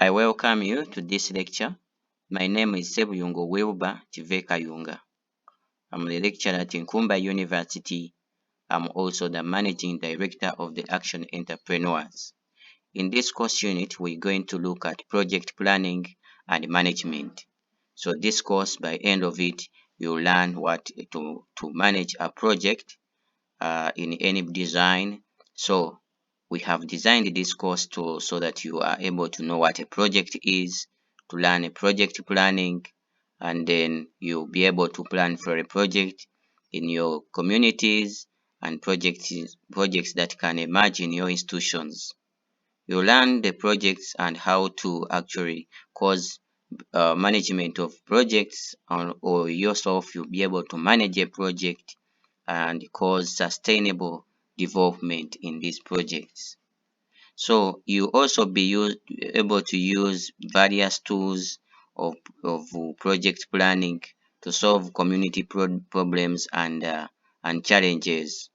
I welcome you to this lecture. My name is Ssebuyungo Wilber Kivekayunga. I'm the lecturer at Nkumba University. I'm also the managing director of the Action Entrepreneurs. In this course unit, we're going to look at project planning and management. So this course, by end of it, you'll learn what to manage a project in any design. So we have designed this course so that you are able to know what a project is, to learn a project planning, and then you'll be able to plan for a project in your communities and projects that can emerge in your institutions. You learn the projects and how to actually cause management of projects, or yourself you'll be able to manage a project and cause sustainable development in these projects. So you also be able to use various tools of project planning to solve community problems and challenges.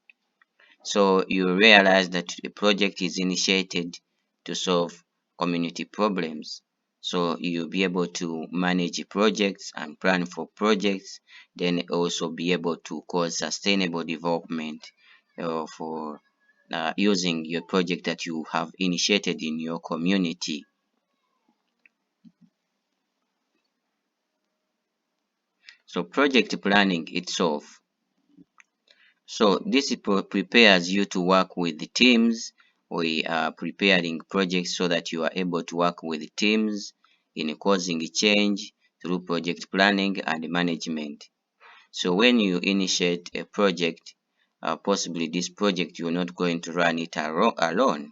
So you realize that a project is initiated to solve community problems. So you'll be able to manage projects and plan for projects, then also be able to cause sustainable development for using your project that you have initiated in your community. So project planning itself. So this prepares you to work with the teams. We are preparing projects so that you are able to work with teams in causing change through project planning and management. So when you initiate a project, possibly this project you're not going to run it alone.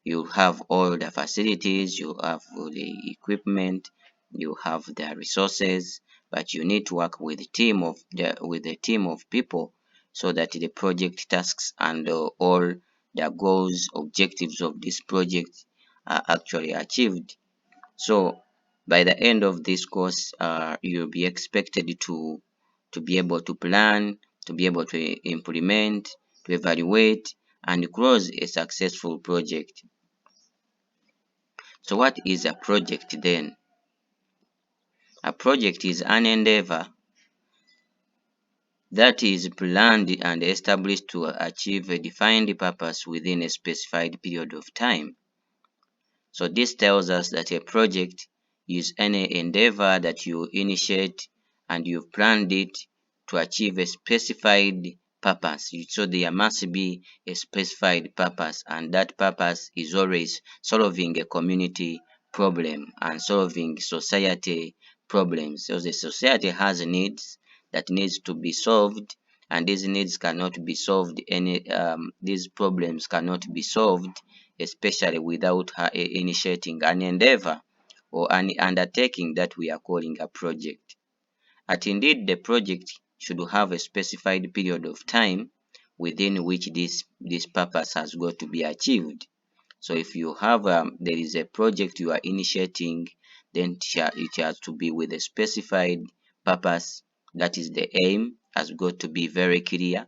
You have all the facilities, you have all the equipment, you have the resources, but you need to work with a team of people so that the project tasks and all the goals, objectives of this project are actually achieved. So by the end of this course, you'll be expected to be able to plan, to be able to implement, to evaluate, and close a successful project. So what is a project then? A project is an endeavor that is planned and established to achieve a defined purpose within a specified period of time. So this tells us that a project is any endeavor that you initiate and you've planned it to achieve a specified purpose. So there must be a specified purpose, and that purpose is always solving a community problem and solving society problems. So the society has needs that needs to be solved, and these needs cannot be solved these problems cannot be solved especially without her initiating an endeavor or an undertaking that we are calling a project. And indeed, the project should have a specified period of time within which this purpose has got to be achieved. So if you have there is a project you are initiating, then it has to be with a specified purpose. That is, the aim has got to be very clear.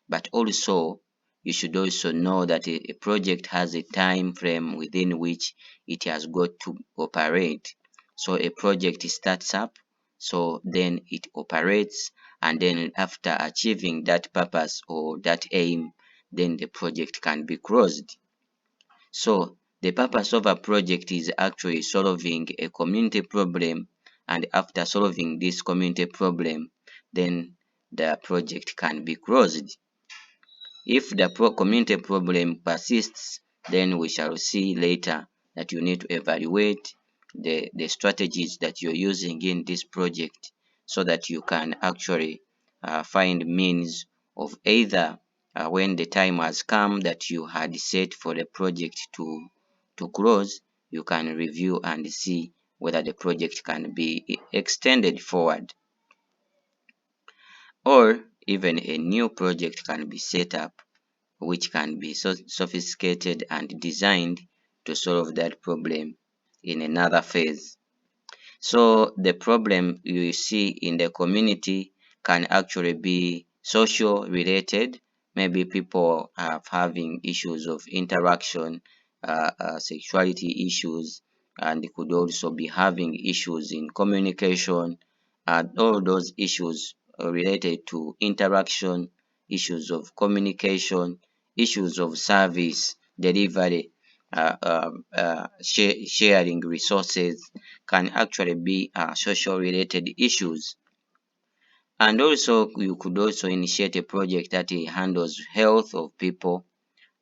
But also, you should also know that a project has a time frame within which it has got to operate. So a project starts up, so then it operates, and then after achieving that purpose or that aim, then the project can be closed. So the purpose of a project is actually solving a community problem, and after solving this community problem, then the project can be closed. If the community problem persists, then we shall see later that you need to evaluate the strategies that you're using in this project so that you can actually find means of either when the time has come that you had set for the project to close, you can review and see whether the project can be extended forward, or even a new project can be set up which can be so sophisticated and designed to solve that problem in another phase. So the problem you see in the community can actually be social related. Maybe people are having issues of interaction, sexuality issues, and could also be having issues in communication, and all those issues related to interaction, issues of communication, issues of service delivery, sharing resources can actually be social related issues. And also you could also initiate a project that handles health of people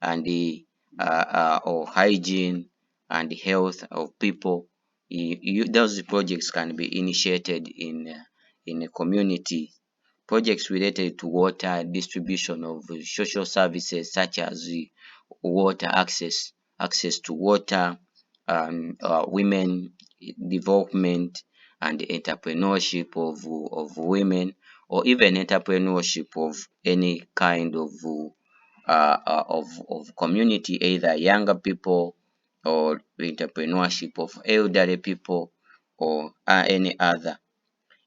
and the or hygiene and the health of people. Those projects can be initiated in a community. Projects related to water distribution of social services such as the water access to water, women development and entrepreneurship of women, or even entrepreneurship of any kind of community, either younger people or entrepreneurship of elderly people or any other.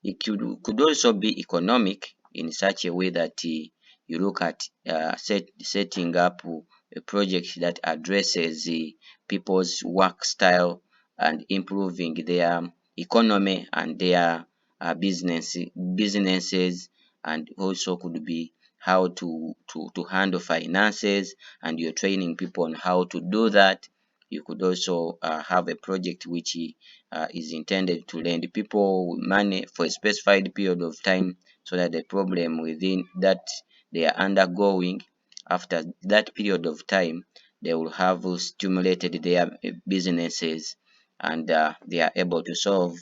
It could also be economic in such a way that you look at setting up a project that addresses the people's work style and improving their economy and their businesses, and also could be how to handle finances, and you're training people on how to do that. You could also have a project which is intended to lend people money for a specified period of time, so that the problem within that they are undergoing, after that period of time, they will have stimulated their businesses, and they are able to solve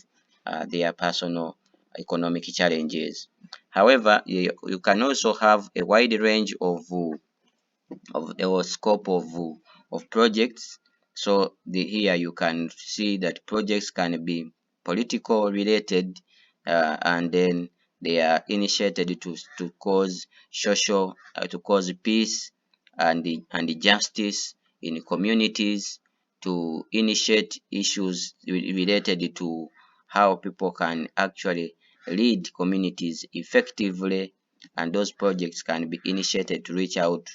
their personal economic challenges. However, you can also have a wide range of the scope of projects. So here you can see that projects can be political related, and then they are initiated to cause social to cause peace and justice in communities, to initiate issues related to how people can actually lead communities effectively, and those projects can be initiated to reach out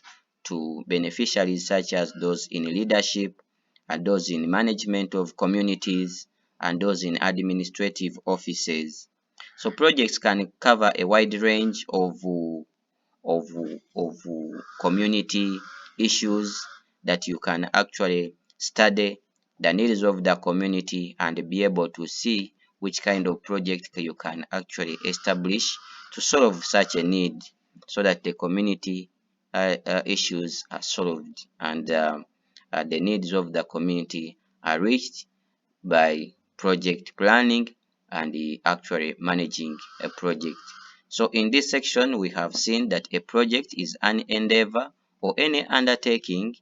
to beneficiaries such as those in leadership, and those in management of communities, and those in administrative offices. So projects can cover a wide range of, of community issues that you can actually study the needs of the community and be able to see which kind of project you can actually establish to solve such a need, so that the community issues are solved, and the needs of the community are reached by project planning and actually managing a project. So in this section, we have seen that a project is an endeavor or any undertaking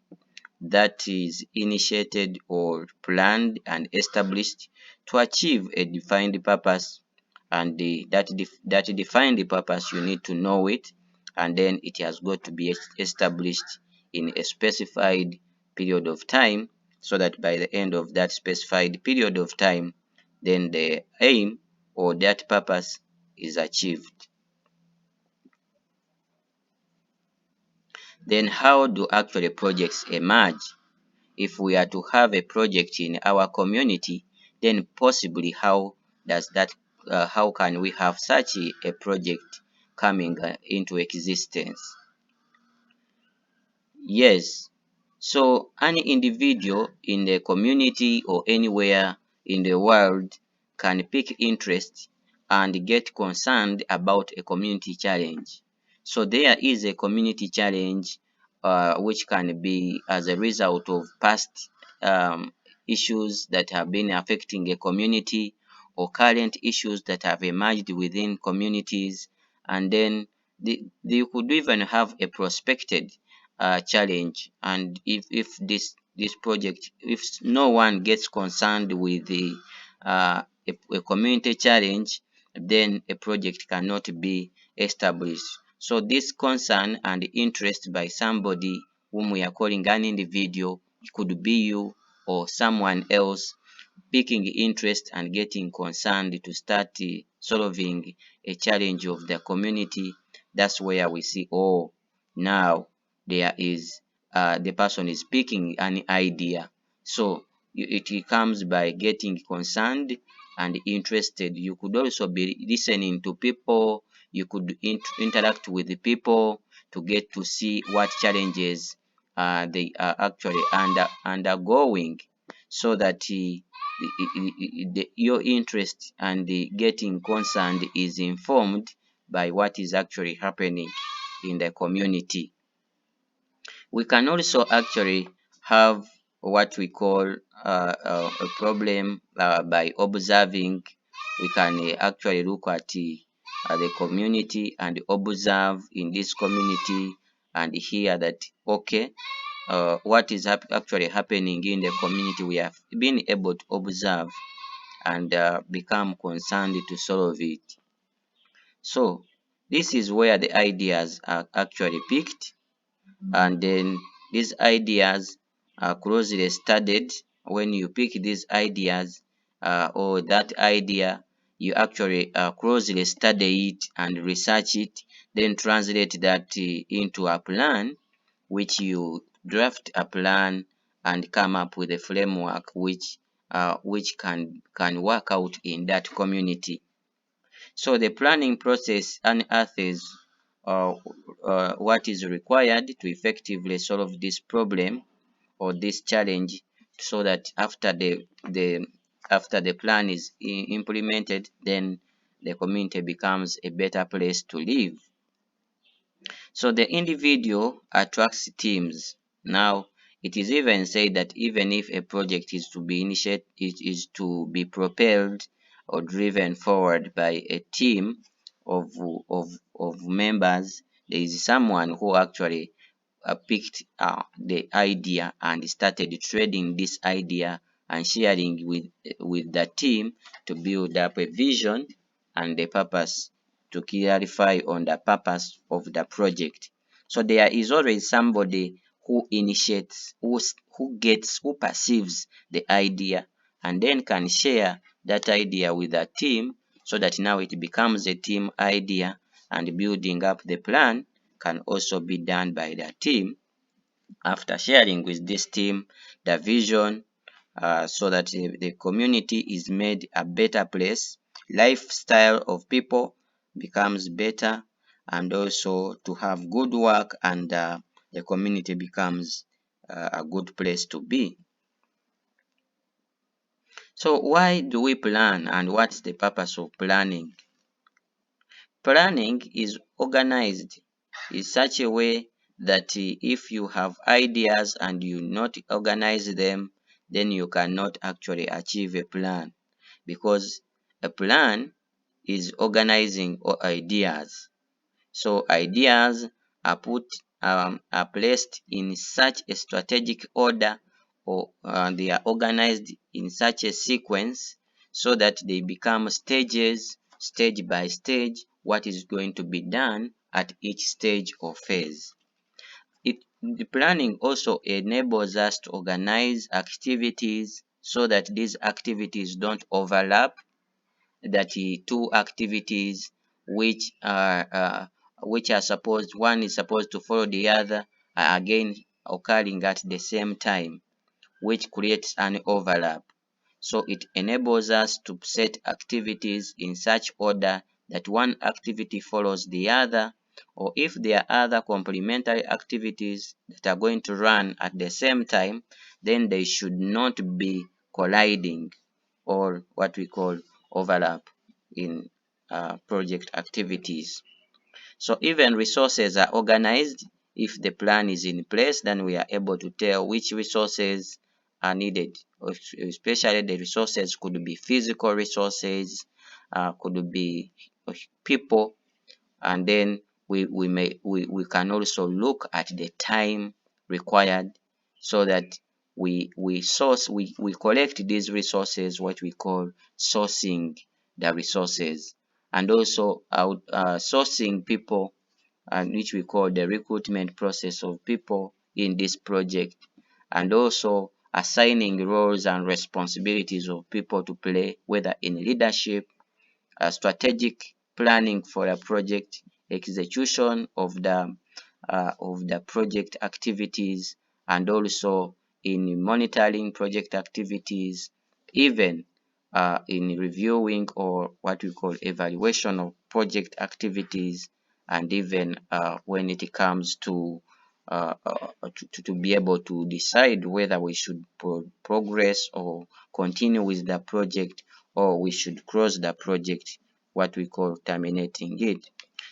that is initiated or planned and established to achieve a defined purpose, and that defined purpose, you need to know it, and then it has got to be established in a specified period of time, so that by the end of that specified period of time, then the aim or that purpose is achieved. Then how do actually projects emerge? If we are to have a project in our community, then possibly how can we have such a project coming into existence? Yes. So any individual in the community or anywhere in the world can pick interest and get concerned about a community challenge. So there is a community challenge which can be as a result of past issues that have been affecting a community, or current issues that have emerged within communities, and then you could even have a prospected challenge. And if this project, if no one gets concerned with a community challenge, then a project cannot be established. So this concern and interest by somebody whom we are calling an individual, it could be you or someone else, picking interest and getting concerned to start solving a challenge of the community. That's where we see, oh, now there is the person is picking an idea. So it comes by getting concerned and interested. You could also be listening to people. You could interact with the people to get to see what challenges they are actually undergoing, so that your interest and the getting concerned is informed by what is actually happening in the community. We can also actually have what we call a problem by observing. We can actually look at the community and observe in this community and hear that, okay, what is actually happening in the community. We have been able to observe and become concerned to solve it. So this is where the ideas are actually picked, and then these ideas are closely studied. When you pick these ideas or that idea, you actually closely study it and research it, then translate that into a plan, which you draft a plan and come up with a framework which can work out in that community. So the planning process unearths uh, what is required to effectively solve this problem or this challenge, so that after the plan is implemented, then the community becomes a better place to live. So the individual attracts teams. Now, it is even said that even if a project is to be initiated, it is to be propelled or driven forward by a team of, of members, there is someone who actually picked the idea and started trading this idea and sharing with the team to build up a vision and the purpose, to clarify on the purpose of the project. So there is always somebody who initiates, who perceives the idea and then can share that idea with the team, so that now it becomes a team idea, and building up the plan can also be done by the team after sharing with this team the vision, so that the community is made a better place, lifestyle of people becomes better, and also to have good work, and the community becomes a good place to be. So why do we plan, and what's the purpose of planning? Planning is organized in such a way that if you have ideas and you not organize them, then you cannot actually achieve a plan, because a plan is organizing ideas. So ideas are are placed in such a strategic order, or they are organized in such a sequence, so that they become stages, stage by stage, what is going to be done at each stage or phase. The planning also enables us to organize activities so that these activities don't overlap, that two activities which are supposed, one is supposed to follow the other, are again occurring at the same time, which creates an overlap. So it enables us to set activities in such order that one activity follows the other, or if there are other complementary activities that are going to run at the same time, then they should not be colliding, or what we call overlap in project activities. So even resources are organized. If the plan is in place, then we are able to tell which resources are needed. Especially the resources could be physical resources, could be people, and then we can also look at the time required, so that we collect these resources, what we call sourcing the resources, and also sourcing people, and which we call the recruitment process of people in this project, and also assigning roles and responsibilities of people to play, whether in leadership, strategic planning for a project, execution of the project activities, and also in monitoring project activities, even in reviewing or what we call evaluation of project activities, and even when it comes to be able to decide whether we should progress or continue with the project, or we should close the project, what we call terminating it.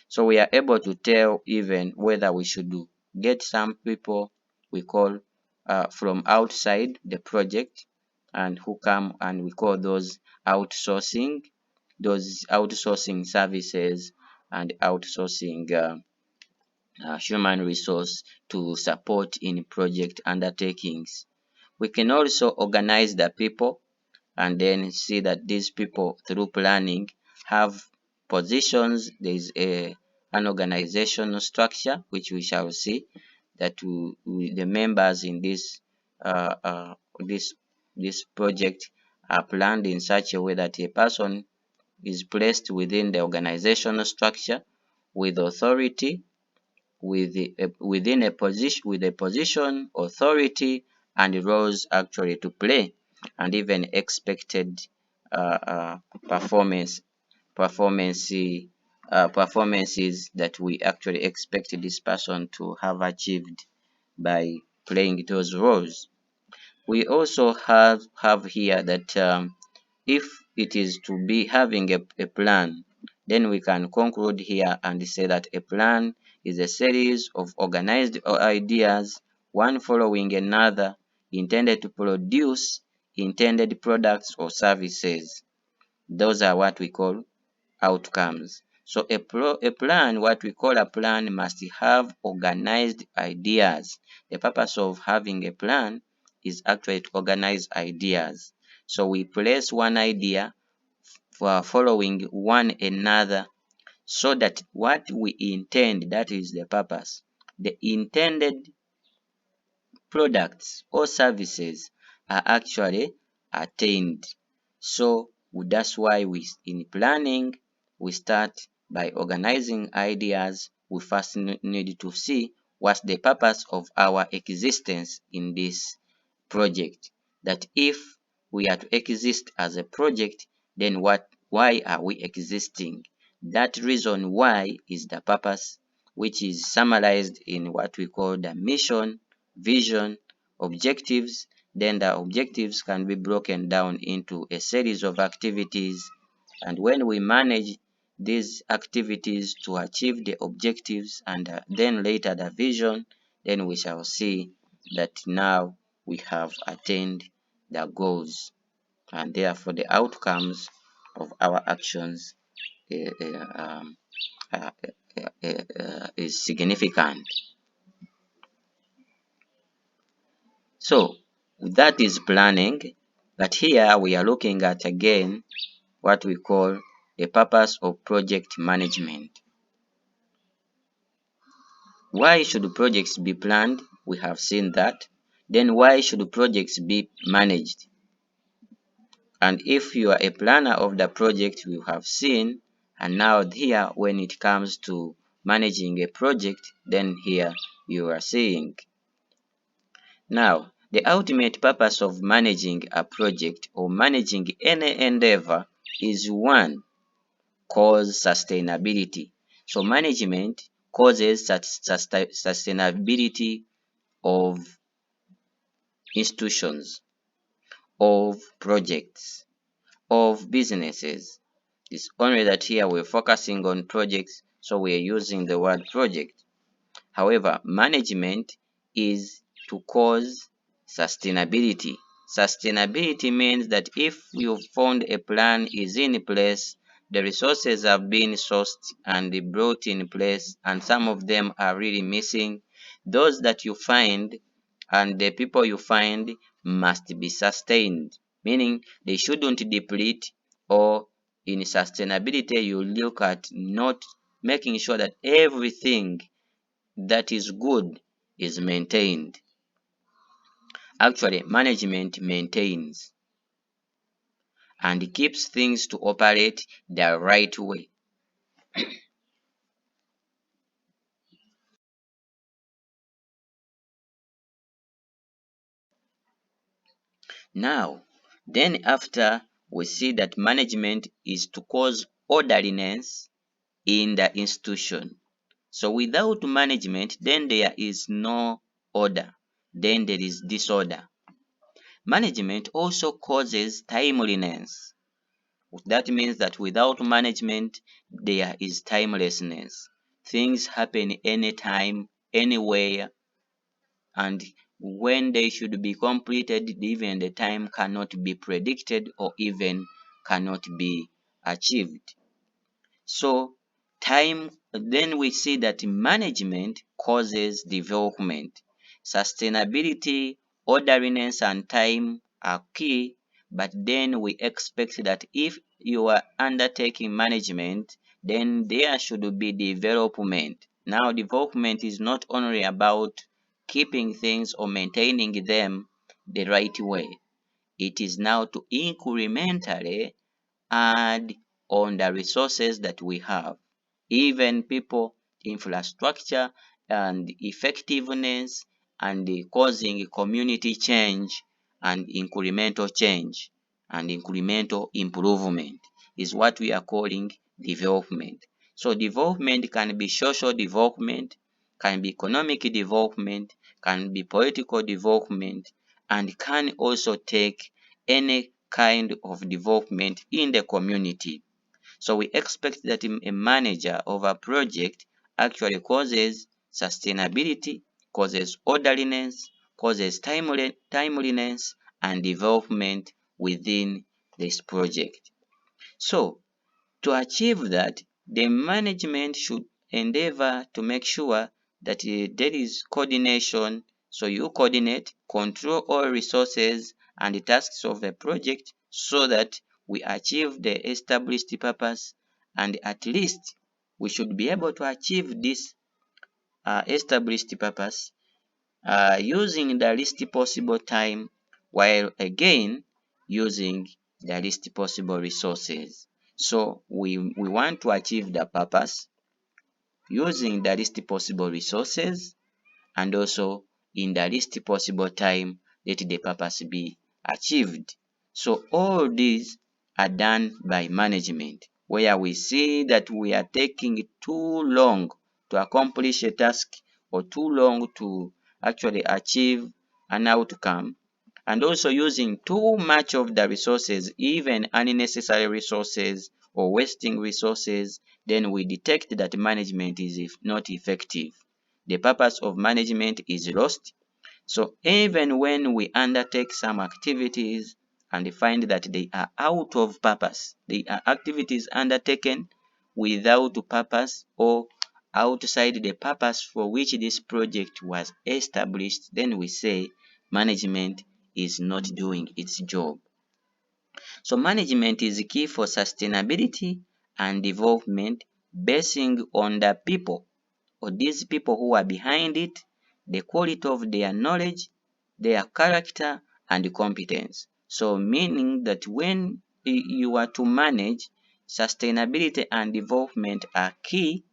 So we are able to tell even whether we should get some people we call from outside the project, and who come, and we call those outsourcing services and outsourcing human resource to support in project undertakings. We can also organize the people and then see that these people, through planning, have positions. There is an organizational structure which we shall see that the members in uh, uh, this this project are planned in such a way that a person is placed within the organizational structure with authority, within a position, with a position, authority, and roles actually to play, and even expected uh, uh, performance performance performances that we actually expect this person to have achieved by playing those roles. We also have here that if it is to be having a plan, then we can conclude here and say that a plan is a series of organized ideas, one following another, intended to produce intended products or services. Those are what we call outcomes. So a plan, what we call a plan, must have organized ideas. The purpose of having a plan is actually to organize ideas. So we place one idea for following one another, so that what we intend, that is the purpose, the intended products or services are actually attained. So that's why in planning, we start by organizing ideas. We first need to see what's the purpose of our existence in this project. That if we are to exist as a project, then why are we existing? That reason why is the purpose, which is summarized in what we call the mission, vision, objectives. Then the objectives can be broken down into a series of activities, and when we manage these activities to achieve the objectives, and then later the vision, then we shall see that now we have attained the goals, and therefore the outcomes of our actions uh, uh, um, uh, is significant. So that is planning, but here we are looking at again what we call the purpose of project management. Why should projects be planned? We have seen that. Then why should projects be managed? And if you are a planner of the project, we have seen. And now here, when it comes to managing a project, then here you are seeing. Now, the ultimate purpose of managing a project or managing any endeavor is one, cause sustainability. So management causes sustainability of institutions, of projects, of businesses. It's only that here we're focusing on projects, so we're using the word project. However, management is to cause sustainability. Sustainability means that if you found a plan is in place, the resources have been sourced and brought in place, and some of them are really missing, those that you find and the people you find must be sustained, meaning they shouldn't deplete. Or in sustainability, you look at not making sure that everything that is good is maintained. Actually, management maintains and keeps things to operate the right way. Now, then after we see that management is to cause orderliness in the institution. So without management, then there is no order, then there is disorder. Management also causes timeliness. That means that without management, there is timelessness. Things happen anytime, anywhere, and when they should be completed, even the time cannot be predicted or even cannot be achieved. So time, then we see that management causes development. Sustainability, orderliness, and time are key, but then we expect that if you are undertaking management, then there should be development. Now, development is not only about keeping things or maintaining them the right way. It is now to incrementally add on the resources that we have, even people, infrastructure, and effectiveness, and causing community change and incremental improvement is what we are calling development. So development can be social development, can be economic development, can be political development, and can also take any kind of development in the community. So we expect that a manager of a project actually causes sustainability, causes orderliness, causes timeliness, and development within this project. So to achieve that, the management should endeavor to make sure that there is coordination. So you coordinate, control all resources and the tasks of the project so that we achieve the established purpose, and at least we should be able to achieve this established purpose using the least possible time, while again using the least possible resources. So we want to achieve the purpose using the least possible resources and also in the least possible time, let the purpose be achieved. So all these are done by management, where we see that we are taking too long to accomplish a task or too long to actually achieve an outcome, and also using too much of the resources, even unnecessary resources or wasting resources, then we detect that management is not effective. The purpose of management is lost. So even when we undertake some activities and find that they are out of purpose, they are activities undertaken without purpose or outside the purpose for which this project was established, then we say management is not doing its job. So management is key for sustainability and development, basing on the people or these people who are behind it, the quality of their knowledge, their character, and competence. So meaning that when you are to manage, sustainability and development are key,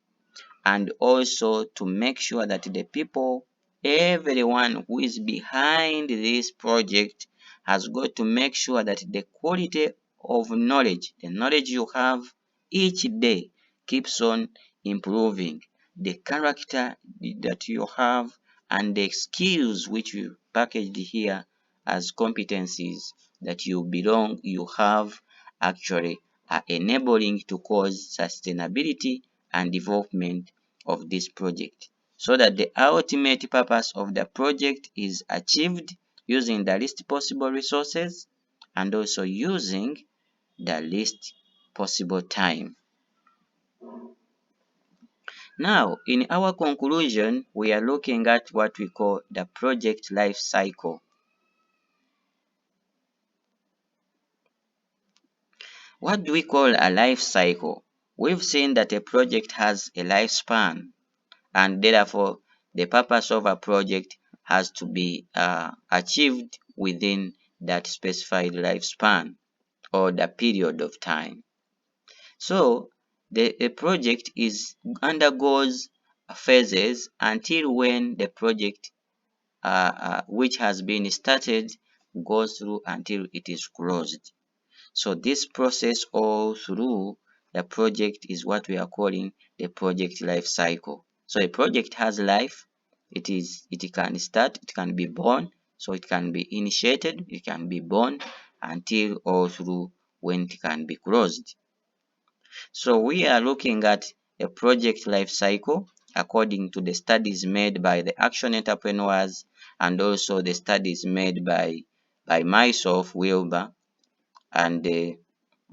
and also to make sure that the people, everyone who is behind this project has got to make sure that the quality of knowledge, the knowledge you have each day keeps on improving. The character that you have and the skills which you packaged here as competencies that you have actually are enabling to cause sustainability and development of this project, so that the ultimate purpose of the project is achieved using the least possible resources and also using the least possible time. Now, in our conclusion, we are looking at what we call the project life cycle. What do we call a life cycle? We've seen that a project has a lifespan, and therefore the purpose of a project has to be achieved within that specified lifespan or the period of time. So the project undergoes phases until when the project which has been started goes through until it is closed. So this process all through the project is what we are calling the project life cycle. So a project has life. It can start, it can be born, so it can be initiated, it can be born until all through when it can be closed. So we are looking at a project life cycle according to the studies made by the action entrepreneurs and also the studies made by myself, Wilber, and the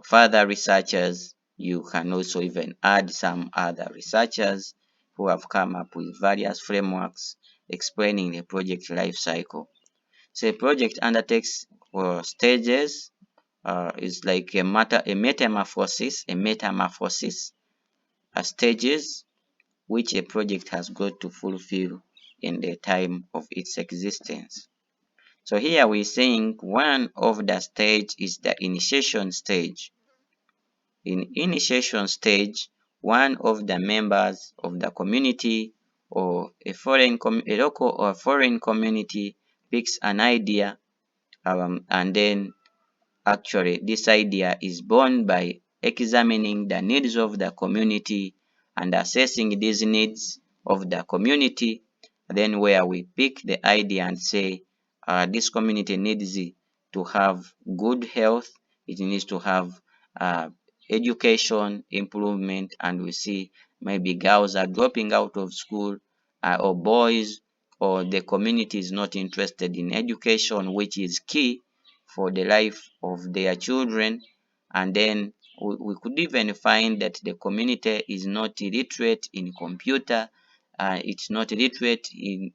further researchers. You can also even add some other researchers who have come up with various frameworks explaining the project life cycle. So a project undertakes stages, is like a metamorphosis, stages which a project has got to fulfill in the time of its existence. So here we're saying one of the stage is the initiation stage. In initiation stage, one of the members of the community or a local or foreign community picks an idea, and then actually this idea is born by examining the needs of the community and assessing these needs of the community, then where we pick the idea and say this community needs to have good health, it needs to have uh, education improvement, and we see maybe girls are dropping out of school, or boys, or the community is not interested in education, which is key for the life of their children. And then we could even find that the community is not illiterate in computer, it's not illiterate in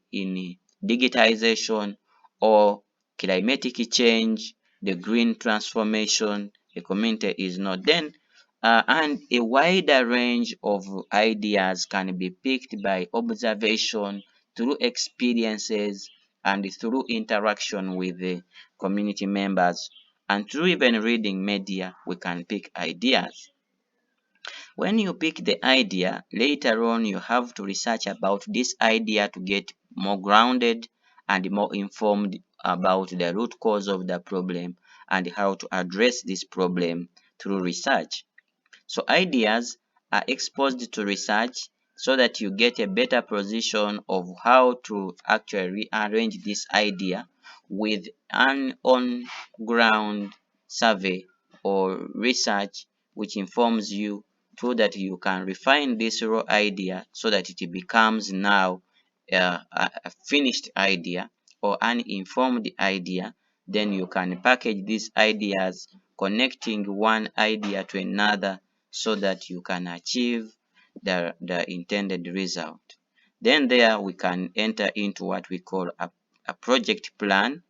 digitization or climatic change, the green transformation, the community is not. Then and a wider range of ideas can be picked by observation, through experiences, and through interaction with the community members, and through even reading media we can pick ideas. When you pick the idea, later on you have to research about this idea to get more grounded and more informed about the root cause of the problem and how to address this problem through research. So ideas are exposed to research so that you get a better position of how to actually rearrange this idea with an on-ground survey or research which informs you, so that you can refine this raw idea so that it becomes now a finished idea or an informed idea. Then you can package these ideas, connecting one idea to another so that you can achieve the intended result. Then there we can enter into what we call a project plan,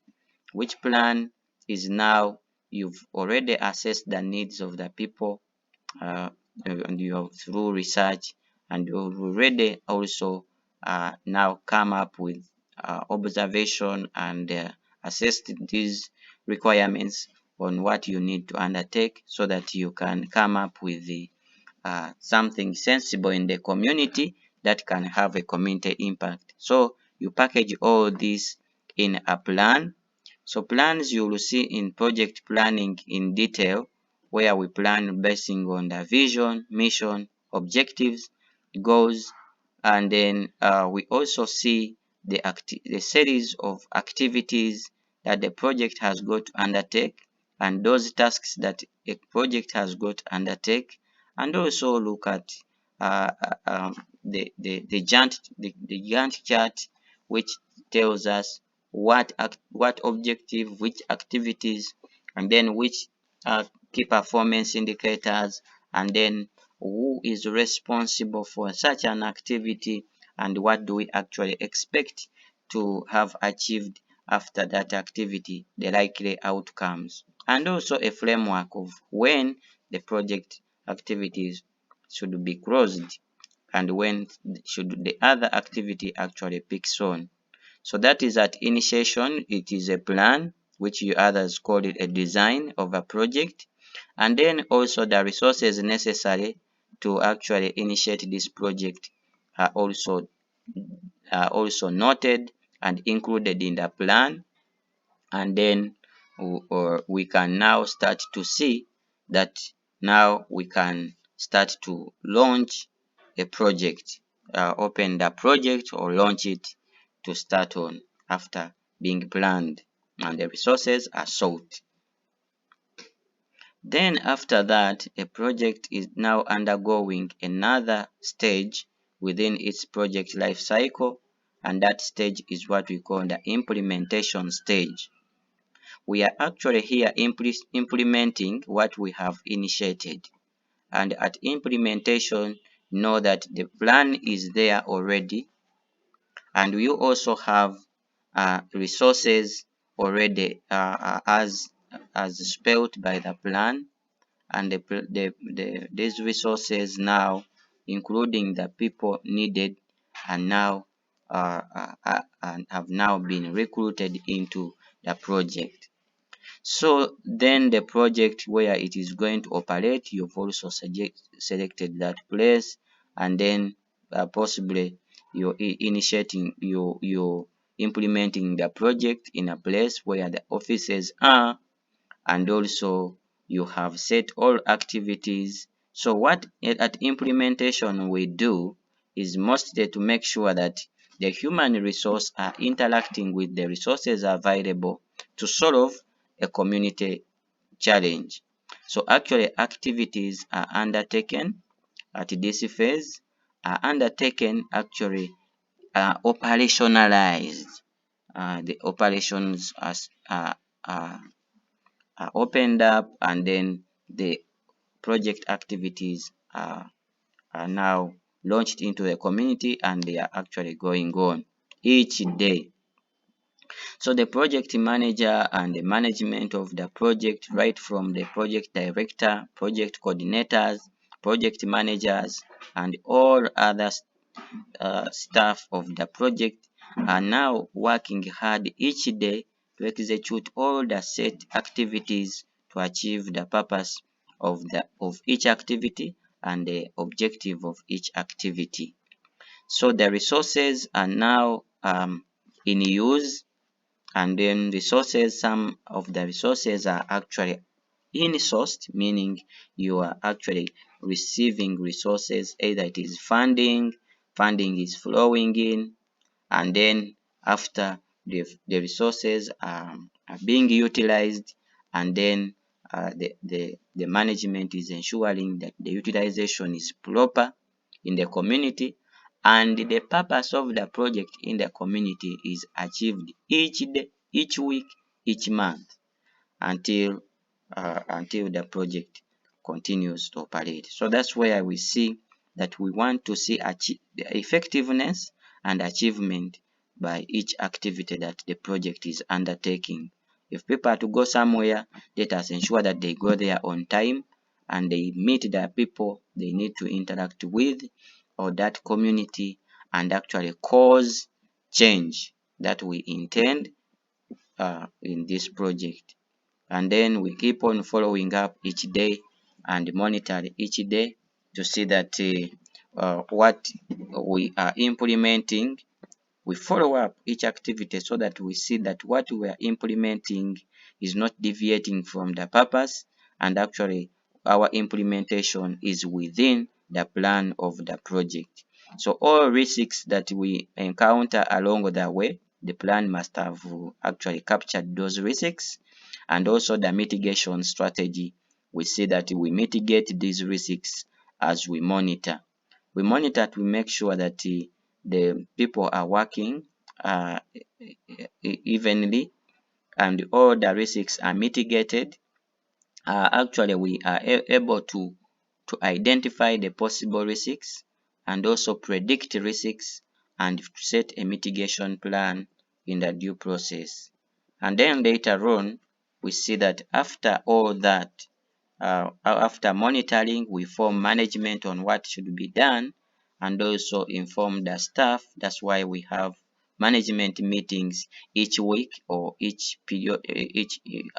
which plan is now you've already assessed the needs of the people, uh, and you have through research, and you've already also now come up with observation and assessed these requirements on what you need to undertake so that you can come up with something sensible in the community that can have a community impact. So you package all this in a plan. So plans you will see in project planning in detail, where we plan basing on the vision, mission, objectives, goals, and then we also see the series of activities that the project has got to undertake, and those tasks that a project has got to undertake, and also look at the Gantt chart, which tells us what objective, which activities, and then which key performance indicators, and then who is responsible for such an activity, and what do we actually expect to have achieved after that activity, the likely outcomes, and also a framework of when the project activities should be closed and when should the other activity actually picks on. So that is at initiation. It is a plan, which you others call it a design of a project, and then also the resources necessary to actually initiate this project are also noted and included in the plan. And then or we can now start to see that now we can start to launch a project, open the project or launch it to start on after being planned and the resources are sought. Then after that, a project is now undergoing another stage within its project life cycle, and that stage is what we call the implementation stage. We are actually here implementing what we have initiated, and at implementation, know that the plan is there already, and we also have resources already as spelled by the plan, and these resources now, including the people needed, and now and have now been recruited into the project. So then the project where it is going to operate, you've also selected that place, and then possibly you're initiating, you're implementing the project in a place where the offices are, and also you have set all activities. So what at implementation we do is mostly to make sure that the human resource are interacting with the resources available to solve a community challenge. So actually activities are undertaken at this phase, are undertaken actually operationalized. The operations are opened up, and then the project activities are now launched into the community, and they are actually going on each day. So the project manager and the management of the project, right from the project director, project coordinators, project managers, and all other staff of the project, are now working hard each day to execute all the set activities to achieve the purpose of each activity and the objective of each activity. So the resources are now in use, and then resources, some of the resources are actually in-sourced, meaning you are actually receiving resources, either it is funding is flowing in, and then after the resources are being utilized, and then the management is ensuring that the utilization is proper in the community, and the purpose of the project in the community is achieved each day, each week, each month, until the project continues to operate. So that's where we see that we want to see the effectiveness and achievement by each activity that the project is undertaking. If people are to go somewhere, let us ensure that they go there on time and they meet the people they need to interact with, or that community, and actually cause change that we intend in this project. And then we keep on following up each day and monitor each day to see that what we are implementing, we follow up each activity so that we see that what we are implementing is not deviating from the purpose, and actually our implementation is within the plan of the project. So all risks that we encounter along the way, the plan must have actually captured those risks, and also the mitigation strategy. We see that we mitigate these risks as we monitor. We monitor to make sure that the people are working evenly, and all the risks are mitigated. Actually, we are able to identify the possible risks and also predict risks and set a mitigation plan in the due process. And then later on, we see that after all that, after monitoring, we form management on what should be done, and also inform the staff. That's why we have management meetings each week or each period,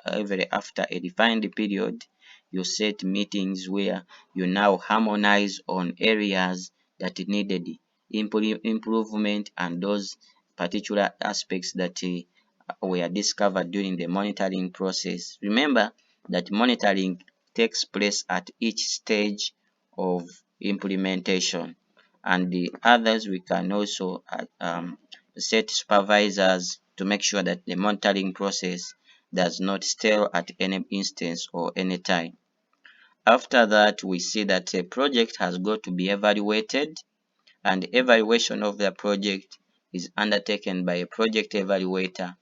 every after a defined period. You set meetings where you now harmonize on areas that needed improvement, and those particular aspects that were discovered during the monitoring process. Remember that monitoring takes place at each stage of implementation, and the others we can also set supervisors to make sure that the monitoring process does not stall at any instance or any time. After that, we see that a project has got to be evaluated, and evaluation of the project is undertaken by a project evaluator.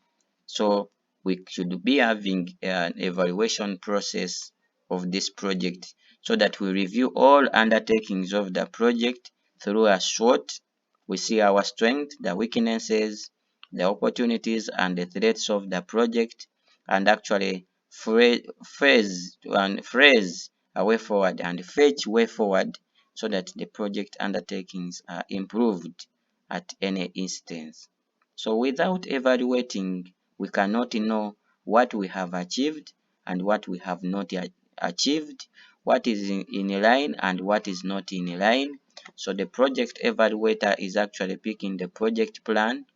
So we should be having an evaluation process of this project so that we review all undertakings of the project through a SWOT. We see our strengths, the weaknesses, the opportunities, and the threats of the project, and actually phrase a way forward and fetch way forward so that the project undertakings are improved at any instance. So without evaluating, we cannot know what we have achieved and what we have not achieved, what is in line and what is not in line. So the project evaluator is actually picking the project plan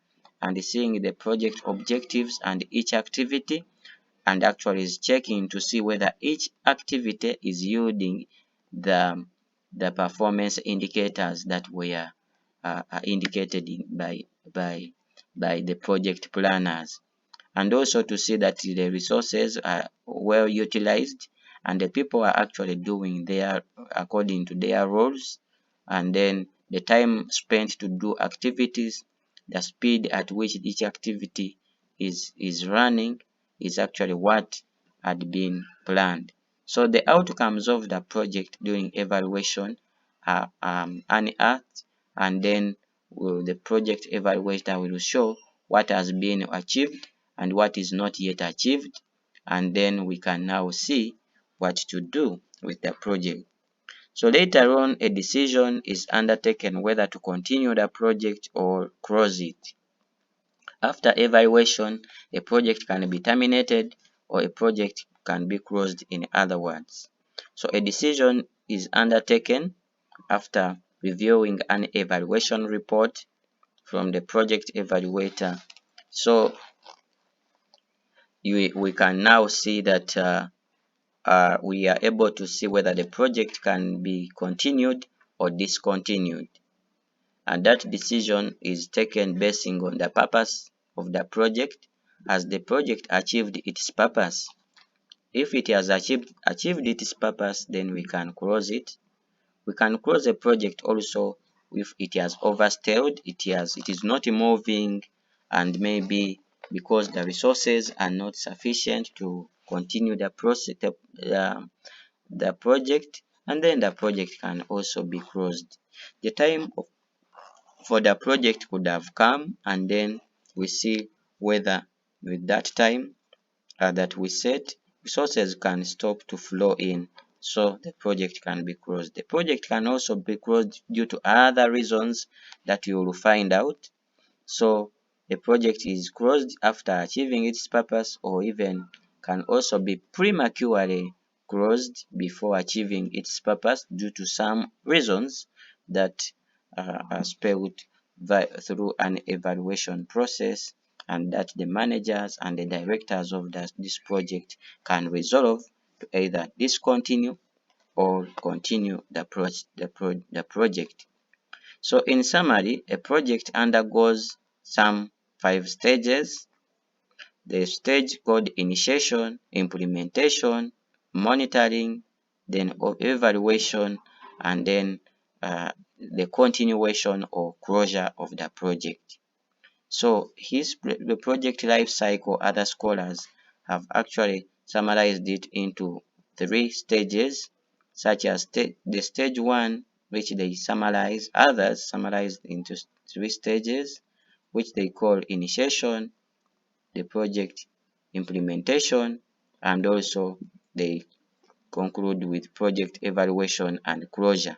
and seeing the project objectives and each activity, and actually is checking to see whether each activity is yielding the, the performance indicators that were indicated by the project planners, and also to see that the resources are well utilized and the people are actually doing their according to their roles, and then the time spent to do activities, the speed at which each activity is running is actually what had been planned. So the outcomes of the project during evaluation are unearthed, and then the project evaluator will show what has been achieved and what is not yet achieved, and then we can now see what to do with the project. So later on, a decision is undertaken whether to continue the project or close it. After evaluation, a project can be terminated or a project can be closed, in other words. So a decision is undertaken after reviewing an evaluation report from the project evaluator. So we can now see that we are able to see whether the project can be continued or discontinued. And that decision is taken basing on the purpose of the project. Has the project achieved its purpose? If it has achieved its purpose, then we can close it. We can close a project also if it has overstayed, it is not moving, and maybe because the resources are not sufficient to continue the process, the project, and then the project can also be closed. The time for the project could have come, and then we see whether with that time that we set, resources can stop to flow in, so the project can be closed. The project can also be closed due to other reasons that you will find out. So the project is closed after achieving its purpose, or even can also be prematurely closed before achieving its purpose due to some reasons that are spelled through an evaluation process, and that the managers and the directors of this project can resolve to either discontinue or continue the project. So in summary, a project undergoes some 5 stages. The stage called initiation, implementation, monitoring, then evaluation, and then the continuation or closure of the project. So the project life cycle, other scholars have actually summarized it into 3 stages, such as the stage 1, which they summarize, others summarized into 3 stages, which they call initiation, the project implementation, and also they conclude with project evaluation and closure.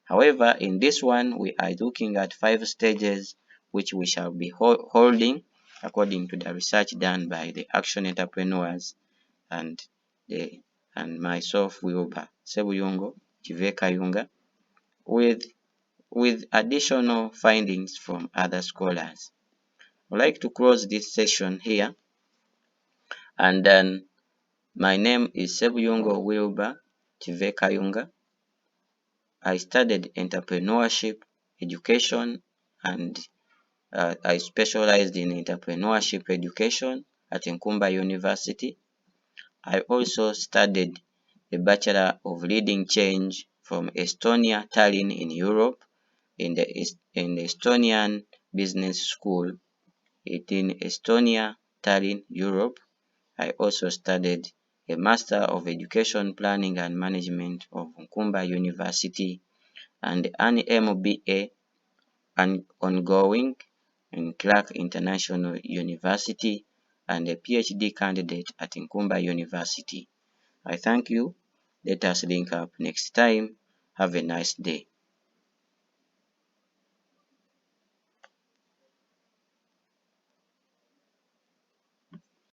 However, in this one, we are looking at 5 stages, which we shall be holding according to the research done by the action entrepreneurs and myself, Wilber, Ssebuyungo, Kivekayunga, with additional findings from other scholars. I'd like to close this session here And then my name is Ssebuyungo Wilber Kivekayunga. I studied entrepreneurship education, and I specialized in entrepreneurship education at Nkumba University. I also studied a Bachelor of Leading Change from Estonia, Tallinn in Europe, in the Estonian Business School in Estonia, Tallinn, Europe. I also studied a Master of Education Planning and Management of Nkumba University and an MBA ongoing in Clark International University and a PhD candidate at Nkumba University. I thank you. Let us link up next time. Have a nice day.